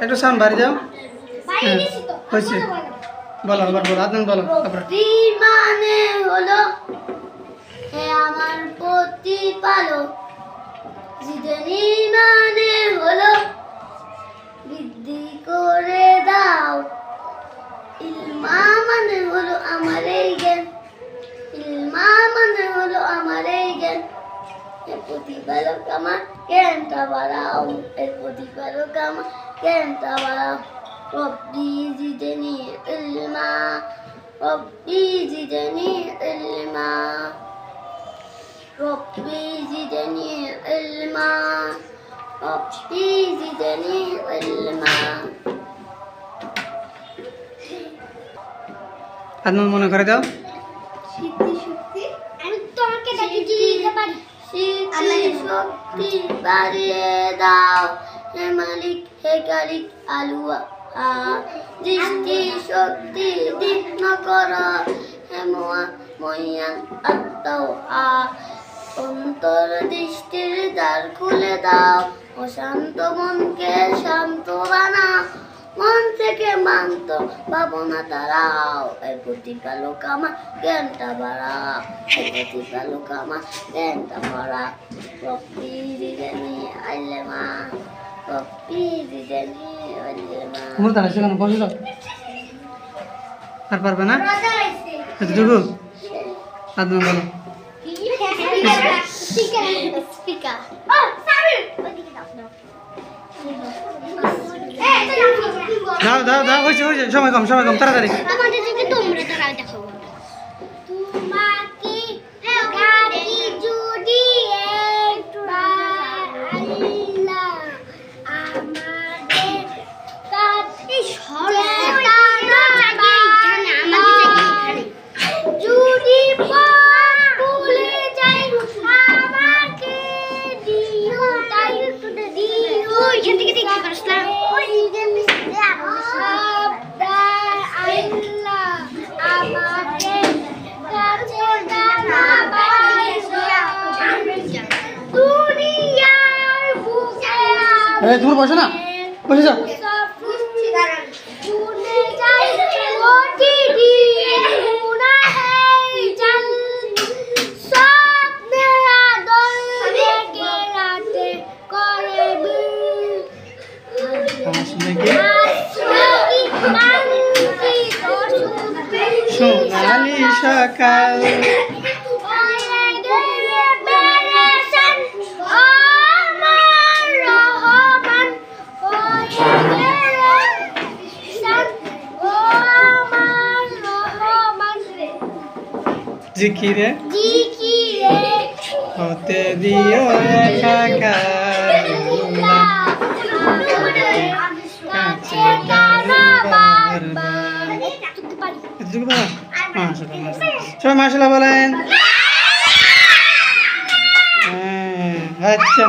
একটু সাউন্ড বাড়ি দাও। হয়েছে, বলো আবার বলো, আদন বলো। মানে হলো হে আমার প্রতিপালক, জিদানি মানে হলো বৃদ্ধি করে দাও, ইলমা মানে হলো আমার এই জ্ঞান, ইলমা মানে হলো আমার এই জ্ঞান, এর প্রতিপালক আমার জ্ঞানটা বাড়াও, এর প্রতিপালক আমার জ্ঞানটা বাড়াও। রব্বি জিদনি ইলমা, রব্বি জিদনি ইলমা, রব্বি জিদনি ইলমা, রব্বি জিদনি ইলমা। আদন মনে করে দাও। সিদ্ধি শক্তি, আমি তোমাকে দিতে পারি। সিদ্ধি শক্তি বাড়িয়ে দাও, হে মালিক হে গালিক আলুয়া। দৃষ্টি শক্তি দীর্ঘ কর, হে ময়ান আত্মা। অন্তর দৃষ্টির দ্বার খুলে দাও, অশান্ত মনকে শান্ত বানাও, মন থেকে মান্ত ভাবনা তারাও, এর প্রতিপালক আমার জ্ঞানটা বাড়াও, এর প্রতিপালক আমার জ্ঞানটা বাড়াও। রব্বি জিদনি ইলমা, রব্বি জিদনি ইলমা। তোমার দাঁড়াচ্ছে কেন, বসে যাও। আর পারবে না এতটুকু? আদন বলো। দাও দাও দাও, হয়েছে হয়েছে, সময় কম সময় কম, তাড়াতাড়ি। তুমি বসো না, বসে যাও। সোনালি সকাল জিকিরে হতে দিও একাকার, সবাই মাশাআল্লাহ বলেন। আচ্ছা।